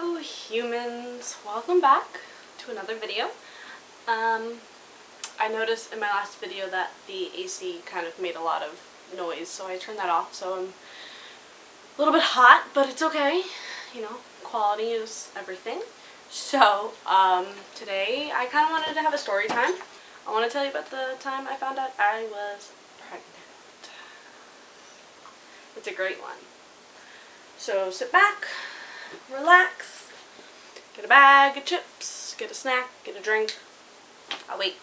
Hello humans, welcome back to another video. I noticed in my last video that the AC kind of made a lot of noise, so I turned that off, so I'm a little bit hot, but it's okay. You know, quality is everything. So, today I kind of wanted to have a story time. I want to tell you about the time I found out I was pregnant. It's a great one. So sit back, relax, get a bag of chips, get a snack, get a drink. I'll wait.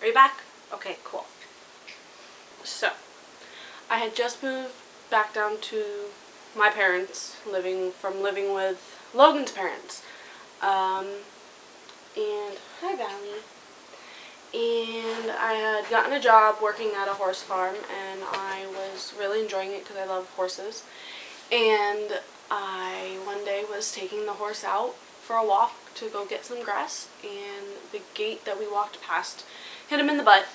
Are you back? Okay, cool. So, I had just moved back down to my parents, living with Logan's parents. And hi Valley. And I had gotten a job working at a horse farm, and I was really enjoying it because I love horses. And I one day was taking the horse out for a walk to go get some grass, and the gate that we walked past hit him in the butt,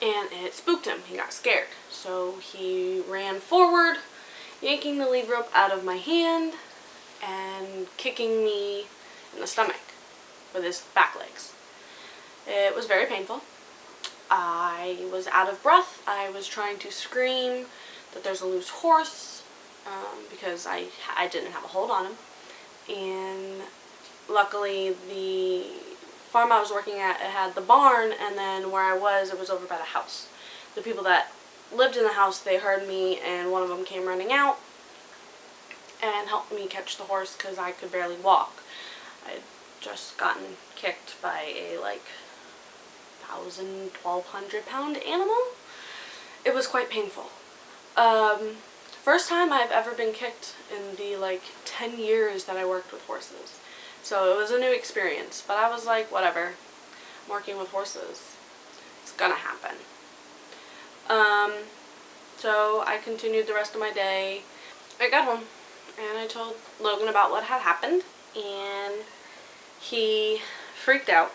and it spooked him. He got scared. So he ran forward, yanking the lead rope out of my hand and kicking me in the stomach with his back legs. It was very painful. I was out of breath. I was trying to scream that there's a loose horse because I didn't have a hold on him. And luckily the farm I was working at, it had the barn, and then where I was, it was over by the house. The people that lived in the house, they heard me, and one of them came running out and helped me catch the horse because I could barely walk. I had just gotten kicked by a 1,200 pound animal. It was quite painful. First time I've ever been kicked in the 10 years that I worked with horses. So it was a new experience, but I was like, whatever, I'm working with horses, it's gonna happen. So I continued the rest of my day. I got home and I told Logan about what had happened, and he freaked out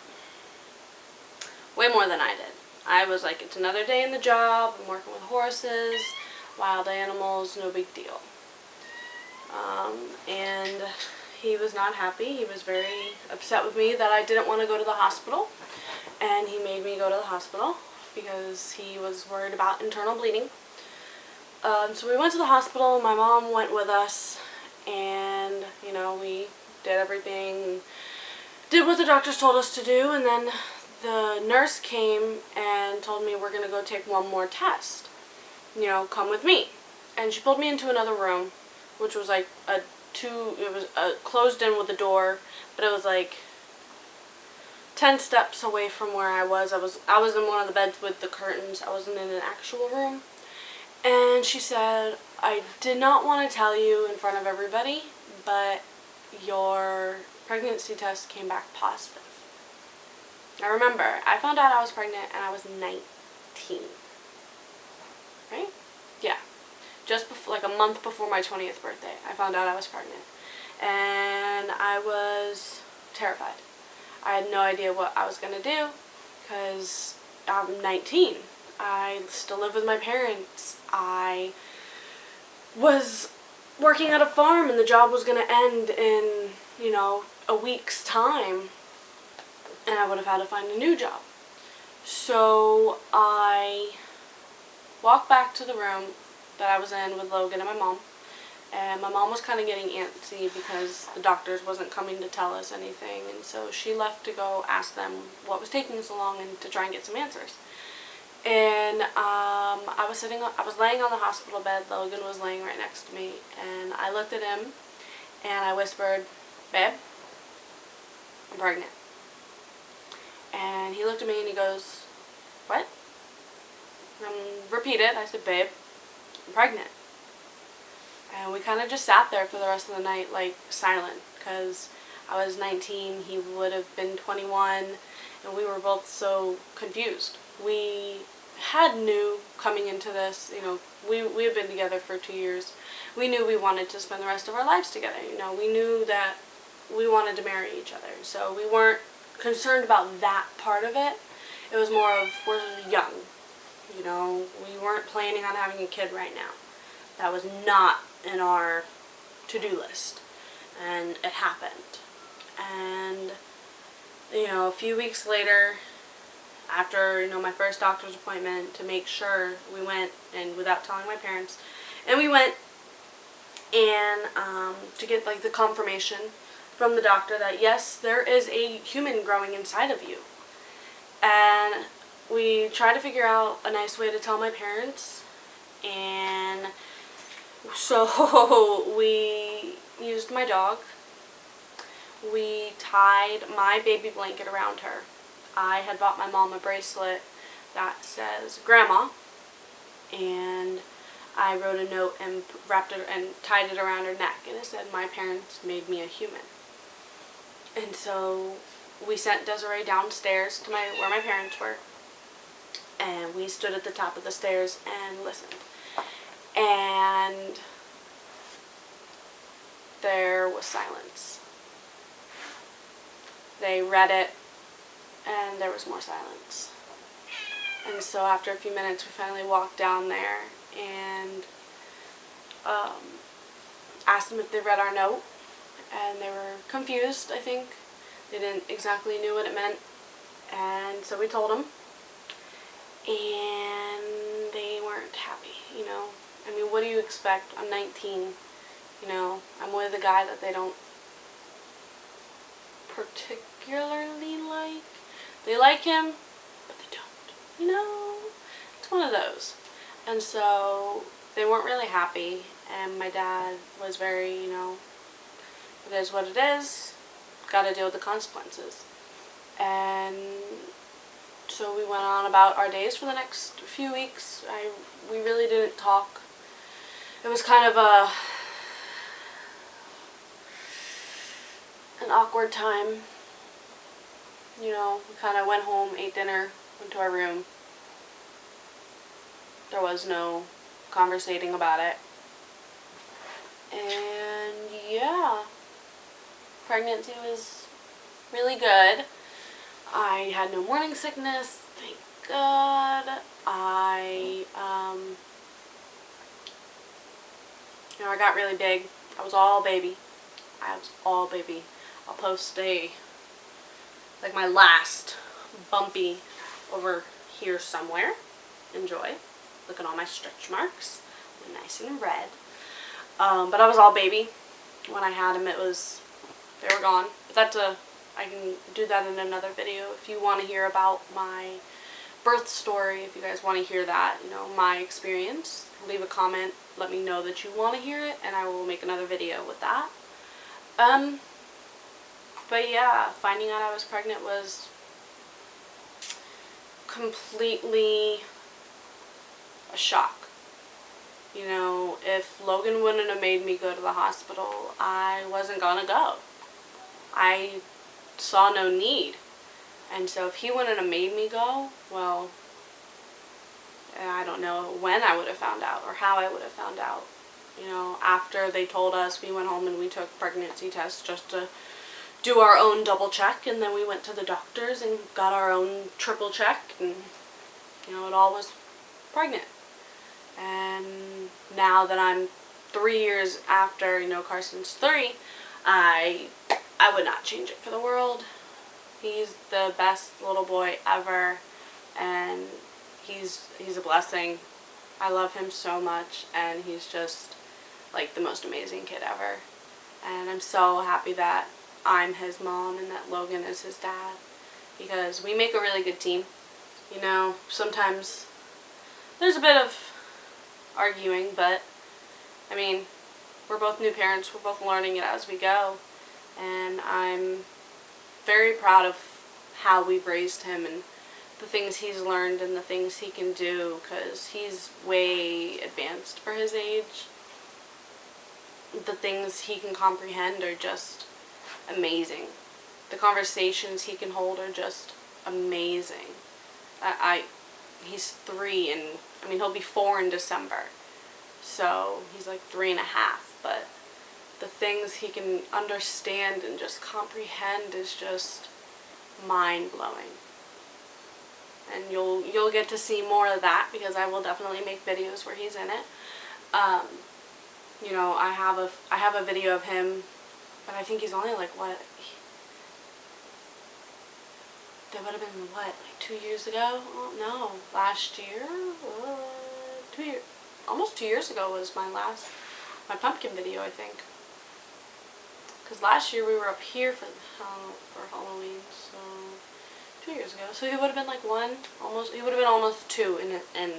way more than I did. I was like, it's another day in the job, I'm working with horses, wild animals, no big deal. And he was not happy. He was very upset with me that I didn't want to go to the hospital, and he made me go to the hospital because he was worried about internal bleeding. So we went to the hospital. My mom went with us, and we did everything, did what the doctors told us to do, and then the nurse came and told me, we're going to go take one more test. Come with me. And she pulled me into another room, which was it was closed in with a door, but it was 10 steps away from where I was. I was in one of the beds with the curtains. I wasn't in an actual room. And she said, I did not want to tell you in front of everybody, but your pregnancy test came back positive. I remember, I found out I was pregnant and I was 19. Right? Yeah. Just before, a month before my 20th birthday, I found out I was pregnant. And I was terrified. I had no idea what I was going to do because I'm 19. I still live with my parents. I was working at a farm and the job was going to end in, a week's time. And I would have had to find a new job. So I walked back to the room that I was in with Logan and my mom. And my mom was kind of getting antsy because the doctors wasn't coming to tell us anything. And so she left to go ask them what was taking so long and to try and get some answers. And I was laying on the hospital bed. Logan was laying right next to me. And I looked at him and I whispered, babe, I'm pregnant. And he looked at me and he goes, what? And repeated, I said, babe, I'm pregnant. And we kind of just sat there for the rest of the night, silent, because I was 19, he would have been 21, and we were both so confused. We knew coming into this, we had been together for 2 years. We knew we wanted to spend the rest of our lives together. We knew that we wanted to marry each other. So we weren't concerned about that part of it. It was more of, we're young. You know, we weren't planning on having a kid right now. That was not in our to-do list. And it happened. And, you know, a few weeks later, after, you know, my first doctor's appointment, to make sure, we went, and without telling my parents, and we went and to get like the confirmation from the doctor that yes, there is a human growing inside of you. And we tried to figure out a nice way to tell my parents, and so we used my dog. We tied my baby blanket around her. I had bought my mom a bracelet that says Grandma, and I wrote a note and wrapped it and tied it around her neck, and it said, "My parents made me a human." And so we sent Desiree downstairs to where my parents were, and we stood at the top of the stairs and listened. And there was silence. They read it, and there was more silence. And so after a few minutes, we finally walked down there and asked them if they read our note, and they were confused, I think. They didn't exactly knew what it meant, and so we told them, and they weren't happy, you know. I mean, what do you expect? I'm 19, you know. I'm with a guy that they don't particularly like. They like him, but they don't, you know. It's one of those. And so they weren't really happy, and my dad was very, you know, it is what it is, gotta deal with the consequences. And so we went on about our days for the next few weeks. We really didn't talk. It was kind of an awkward time. You know, we kind of went home, ate dinner, went to our room. There was no conversating about it. And yeah, pregnancy was really good. I had no morning sickness, thank God. You know, I got really big. I was all baby. I'll post like my last bumpy over here somewhere. Enjoy. Look at all my stretch marks. They're nice and red. But I was all baby. When I had them, they were gone. But I can do that in another video. If you want to hear about my birth story, if you guys want to hear that, you know, my experience, leave a comment, let me know that you want to hear it, and I will make another video with that. But yeah, finding out I was pregnant was completely a shock. You know, if Logan wouldn't have made me go to the hospital, I wasn't gonna go. I saw no need. And so if he wouldn't have made me go, well, I don't know when I would have found out or how I would have found out. You know, after they told us, we went home and we took pregnancy tests just to do our own double check, and then we went to the doctors and got our own triple check, and, you know, it all was pregnant. And now that I'm 3 years after, you know, Carson's 3, I would not change it for the world. He's the best little boy ever, and he's a blessing. I love him so much, and he's just like the most amazing kid ever. And I'm so happy that I'm his mom and that Logan is his dad, because we make a really good team. You know, sometimes there's a bit of arguing, but I mean, we're both new parents, we're both learning it as we go, and I'm very proud of how we've raised him and the things he's learned and the things he can do, because he's way advanced for his age. The things he can comprehend are just amazing. The conversations he can hold are just amazing. He's 3, and I mean, he'll be 4 in December, so he's like 3.5, but the things he can understand and just comprehend is just mind-blowing. and you'll get to see more of that because I will definitely make videos where he's in it. You know, I have a video of him, but I think he's only like what? That would have been what, like 2 years ago? Oh, no, last year? 2 years, almost 2 years ago was my pumpkin video, I think. Because last year we were up here for Halloween, so 2 years ago. So he would have been like he would have been almost 2 in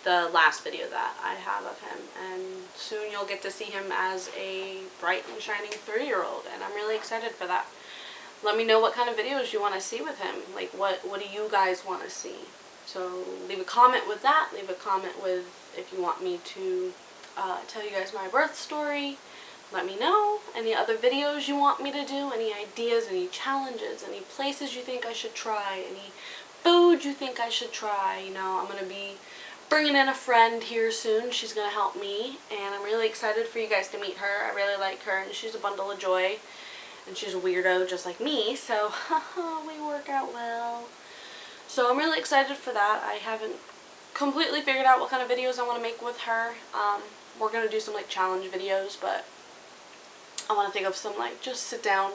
the last video that I have of him. And soon you'll get to see him as a bright and shining 3-year-old, and I'm really excited for that. Let me know what kind of videos you want to see with him. Like, what do you guys want to see? So leave a comment with that. Leave a comment with if you want me to tell you guys my birth story. Let me know. Any other videos you want me to do, any ideas, any challenges, any places you think I should try, any food you think I should try. You know, I'm going to be bringing in a friend here soon. She's going to help me, and I'm really excited for you guys to meet her. I really like her, and she's a bundle of joy, and she's a weirdo just like me, so we work out well. So I'm really excited for that. I haven't completely figured out what kind of videos I want to make with her. We're going to do some like challenge videos, but I want to think of some like just sit down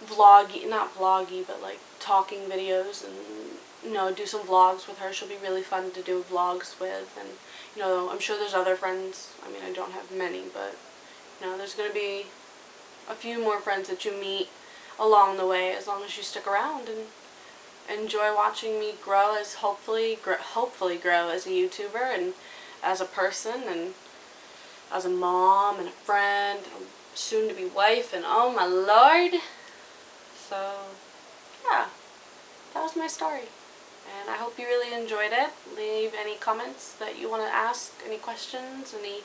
vloggy, not vloggy, but like talking videos, and you know, do some vlogs with her. She'll be really fun to do vlogs with, and you know, I'm sure there's other friends. I mean, I don't have many, but you know, there's going to be a few more friends that you meet along the way, as long as you stick around and enjoy watching me grow as hopefully grow as a YouTuber and as a person and as a mom and a friend, soon to be wife, and oh my lord. So yeah, that was my story, and I hope you really enjoyed it. Leave any comments that you want to ask, any questions, any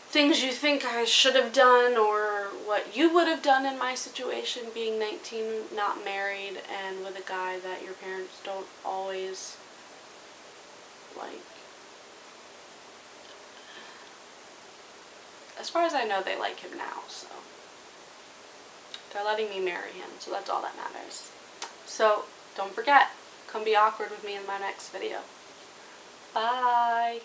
things you think I should have done, or what you would have done in my situation, being 19, not married, and with a guy that your parents don't always like. As far as I know, they like him now, so they're letting me marry him, so that's all that matters. So don't forget, come be awkward with me in my next video. Bye!